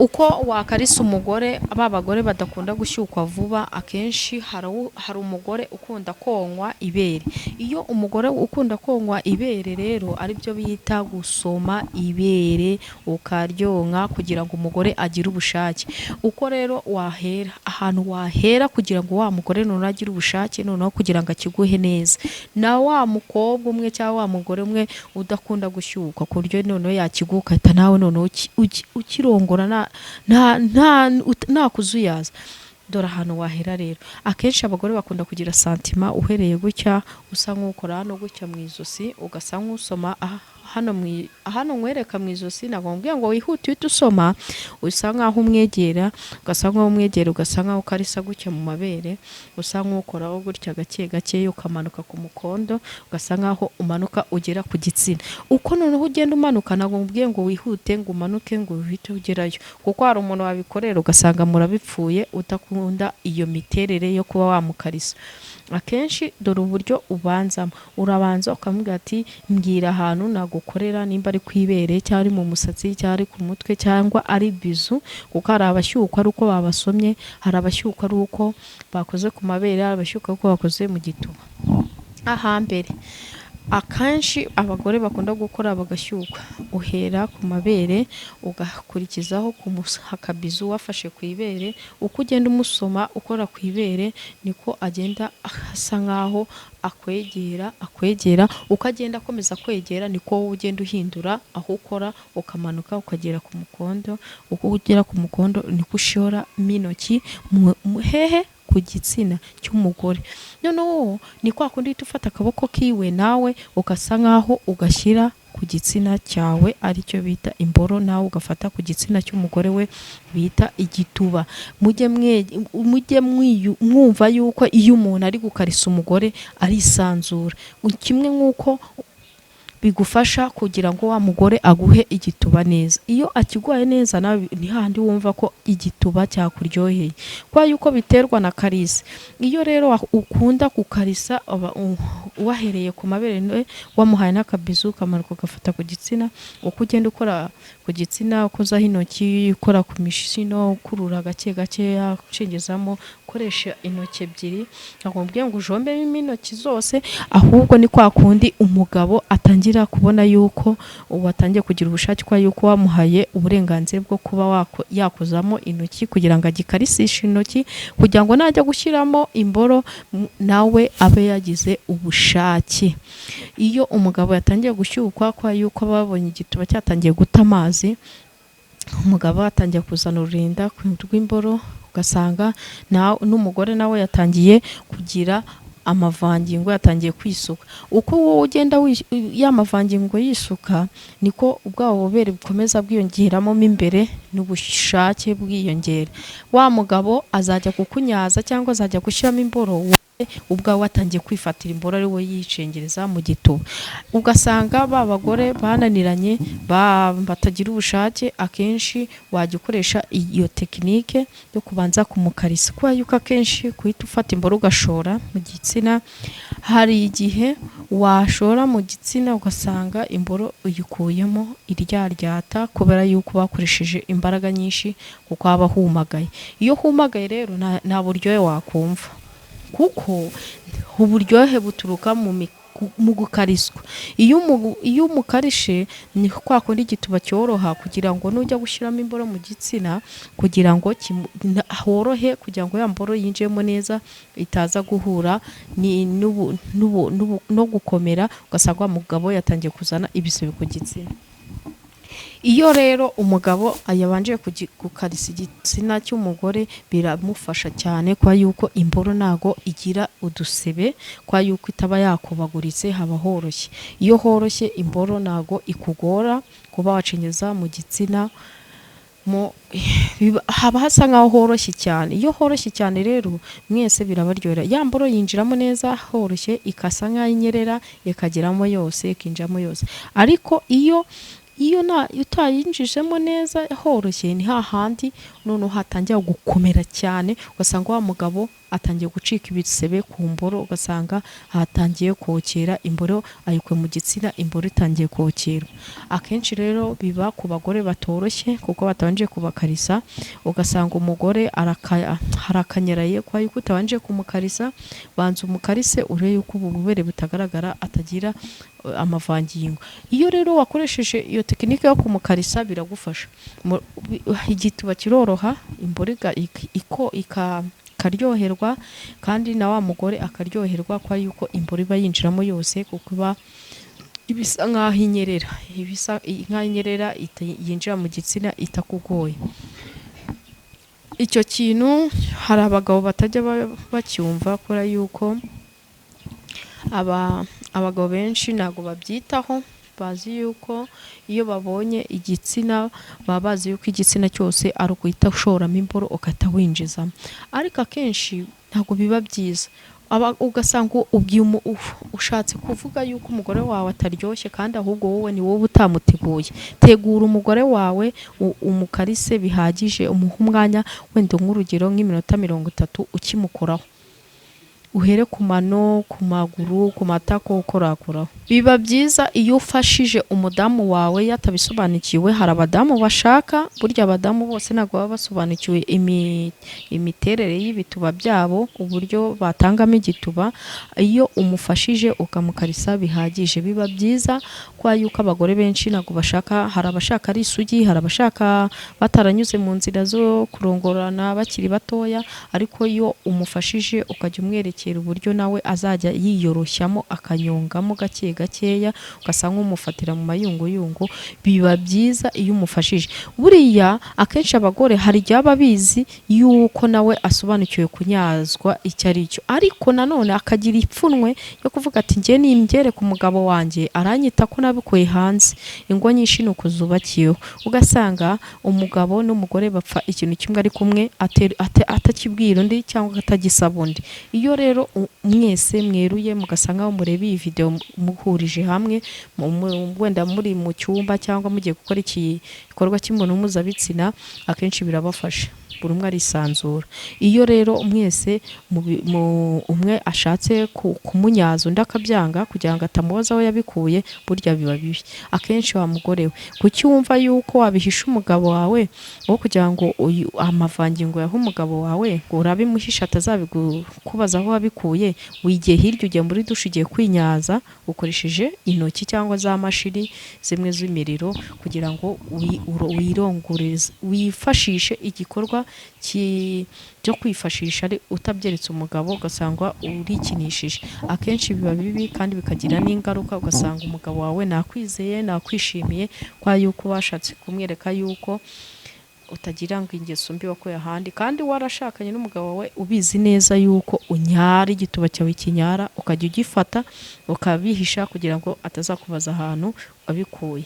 uko wakarisa umugore abagore badakunda gushyukwa vuba akenshi hari umugore ukunda konkwa ibere. Iyo umugore ukunda konkwa ibere rero ari byo bita gusoma ibere ukaryonka kugira ngo umugore agire ubushake. Uko rero wahera ahantu wahera kugira ngo wa mugore none agire ubushake noneho kugira ngo akiguhe neza, na wa mukobwa umwe cyangwa wa mugore umwe udakunda gushyukwa ku buryo noneho yakigukata nawe noneho ukirongora nta kuzuyaza. Dore ahantu wahera rero, akenshi abagore bakunda kugira santima uhereye gutya usa nk'ukora hano gutya mu izosi ugasa nk'usoma hano nkwereka mu izosi, ntabwo mbwiye ngo wihute uhite usoma, usa nk'aho umwegera ugasa nk'aho ukarisa gutya mu mabere, usa nk'ukoraho gutya gake gake ukamanuka ku mukondo ugasa nk'aho umanuka ugera ku gitsina. Uko noneho ugenda umanuka ntabwo mbwiye ngo wihute ngo umanuke ngo uhite ugerayo, kuko hari umuntu wabikorera ugasanga murabipfuye udakunda iyo miterere yo kuba wamukarisa. Akenshi dore uburyo ubanzamo, urabanza ukamubwira ati mbwira ahantu nagukorera, nimba ari kwibere cyangwa ari mu musatsi cyangwa ari ku mutwe cyangwa ari bizu, kuko hari abashyukwa ari uko babasomye, hari abashyukwa ari uko bakoze ku mabere, hari abashyukwa uko bakoze mu gituba. Ahambere akenshi abagore bakunda gukora bagashyukwa, uhera ku mabere ugakurikizaho akabizu wafashe ku ibere. Uko ugenda umusoma ukora ku ibere niko agenda asa nkaho akwegera, uko agenda akomeza kwegera niko wowe ugenda uhindura aho ukora ukamanuka ukagera ku mukondo. Uko ugera ku mukondo niko ushora intoki hehe ku gitsina cy'umugore. Noneho ni kwa kundi uhita ufata akaboko kiwe nawe ugasa nkaho ugashyira ku gitsina cyawe aricyo bita imboro, nawe ugafata ku gitsina cy'umugore we bita igituba. Mujye mwumva yuko iyo umuntu ari gukarisa umugore arisanzura, kimwe nk'uko bigufasha kugira ngo wa mugore aguhe igituba neza. Iyo akiguhaye neza nawe ni handi wumva ko igituba cyakuryoheye, kwa yuko biterwa na karisa. Iyo rero ukunda kukarisa wahereye ku mabere wamuhaye n'akabizu kamanuka ugafata ku gitsina, uko ugenda ukora ku gitsina ukozaho intoki, ukora ku mishino, ukurura gake gake ucengezamo, ukoresha intoki ebyiri. Ntabwo mbwiye ngo ujombemo intoki zose, ahubwo ni kwa kundi umugabo atangira kubona yuko watangiye kugira ubushake, kwa yuko wamuhaye uburenganzira bwo kuba yakozamo intoki kugira ngo agikarisishe intoki, kugira ngo najya gushyiramo imboro nawe abe yagize ubushake. Iyo umugabo yatangiye gushyukwa, kwa yuko babonye igituba cyatangiye guta amazi, umugabo atangiye kuzana ururinda rw'imboro, ugasanga n'umugore nawe yatangiye kugira amavangingo, yatangiye kwisuka. Uko wowe ugenda y'amavangingo yisuka niko ubwabo bubere bukomeza bwiyongeramo imbere n'ubushake bwiyongera. Wa mugabo azajya kukunyaza cyangwa azajya gushyiramo imboro, ubwawe watangiye kwifatira imboro ari we yicengereza mu gituba. Ugasanga ba bagore bananiranye batagira ubushake, akenshi wajya ukoresha iyo tekinike yo kubanza kumukarisa, kubera yuko akenshi kuhita ufata imboro ugashora mu gitsina, hari igihe washora mu gitsina ugasanga imboro uyikuyemo iryaryata kubera yuko bakoresheje imbaraga nyinshi kuko haba humagaye. Iyo humagaye rero nta buryohe wakumva, kuko uburyohe buturuka mu gukariswa. Iyo umukarishe ni kwa kundi igituba cyoroha, kugira ngo nujya gushyiramo imboro mu gitsina kugira ngo horohe, kugira ngo ya mboro yinjiyemo neza itaza guhura no gukomera, ugasanga wa mugabo yatangiye kuzana ibisebe ku gitsina. Iyo rero umugabo yabanje gukarisa igitsina cy'umugore biramufasha cyane, kwa yuko imboro ntago igira udusebe, kwa yuko itaba yakubaguritse, haba horoshye. Iyo horoshye imboro ntago ikugora kuba wacengeza mu gitsina, haba hasa nkaho horoshye cyane. Iyo horoshye cyane rero mwese birabaryohera, ya mboro yinjiramo neza horoshye, ikasa nkaho inyerera ikageramo yose, ikinjiramo yose. Ariko iyo utayinjijemo neza horoshye, ni hahandi noneho hatangira gukomera cyane, ugasanga wa mugabo atangiye gucika ibisebe ku mboro, ugasanga hatangiye kokera imboro, ayikwe mu gitsina imboro itangiye kokera. Akenshi rero biba ku bagore batoroshye kuko batabanje kubakarisa, ugasanga umugore harakanyaraye kwa yuko utabanje kumukarisa, banza umukarise urebe yuko ububobere butagaragara atagira amavangingo. Iyo rero wakoresheje iyo tekinike yo kumukarisa biragufasha, igituba kiroroha, imboro ikaryoherwa, kandi na wa mugore akaryoherwa kwa yuko imboro iba yinjiramo yose, kuko iba ibisa nk'aho inyerera yinjira mu gitsina itakugoye. Icyo kintu hari abagabo batajya bacyumva kubera yuko abagabo benshi ntabwo babyitaho, bazi yuko iyo babonye igitsina baba bazi yuko igitsina cyose ari ukuhita ushoramo imboro ukahita winjizamo, ariko akenshi ntabwo biba byiza. Ugasanga ushatse kuvuga yuko umugore wawe ataryoshye, kandi ahubwo wowe ni wowe utamuteguye. Tegura umugore wawe umukarise bihagije, umuha umwanya wenda nk'urugero nk'iminota 30 ukimukoraho, uhere ku mano, ku maguru, ku matako ukorakoraho. Biba byiza iyo ufashije umudamu wawe yatabisobanukiwe. Hari abadamu bashaka, burya abadamu bose ntabwo baba basobanukiwe imiterere y'ibituba byabo, uburyo batangamo igituba. Iyo umufashije ukamukarisa bihagije, biba byiza kwa yuko abagore benshi ntabwo bashaka. Hari abashaka ari isugi, hari abashaka bataranyuze mu nzira zo kurongorana bakiri batoya, ariko iyo umufashije ukajya umwerekera uburyo nawe azajya yiyoroshyamo akanyongamo gake gakeya, ugasanga umufatira mu mayunguyungu, biba byiza iyo umufashije. Buriya akenshi abagore hari igihe aba bizi yuko nawe asobanukiwe kunyazwa icyo ari cyo, ariko nanone akagira ipfunwe yo kuvuga ati njye nimbyere ku mugabo wanjye aranyita ko nabikuye hanze. Ingo nyinshi nuko zubakiyeho, ugasanga umugabo n'umugore bapfa ikintu kimwe ari kumwe, atakibwira undi cyangwa atagisaba undi. Iyo rero mwese mweruye mugasanga murebe iyi video muhurije hamwe, wenda muri mu cyumba cyangwa mugiye gukora igikorwa cy'imibonano mpuzabitsina, akenshi birabafasha, buri umwe arisanzura. Iyo rero mwese umwe ashatse kumunyaza undi akabyanga kugira ngo atamubaza aho yabikuye, burya biba bibi. Akenshi wa mugore we, kuki wumva yuko wabihisha umugabo wawe wo kugira ngo amavangingo yaho umugabo wawe ngo urabimuhisha atazabikubaza aho wabikuye? Wigiye hirya, ugiye muri dushe, ugiye kwinyaza ukoresheje intoki cyangwa za mashini zimwe z'imiriro, kugira ngo wirongoreze, wifashishe igikorwa cyo kwifashisha ari utabyeretse umugabo, ugasanga urikinishije. Akenshi biba bibi kandi bikagira n'ingaruka, ugasanga umugabo wawe nakwizeye, nakwishimiye kwa yuko washatse kumwereka yuko utagira ngo ingeso mbi wakoye ahandi, kandi warashakanye n'umugabo wawe ubizi neza yuko unyara, igituba cyawe kinyara, ukajya ugifata ukabihisha kugira ngo atazakubaza ahantu wabikuye.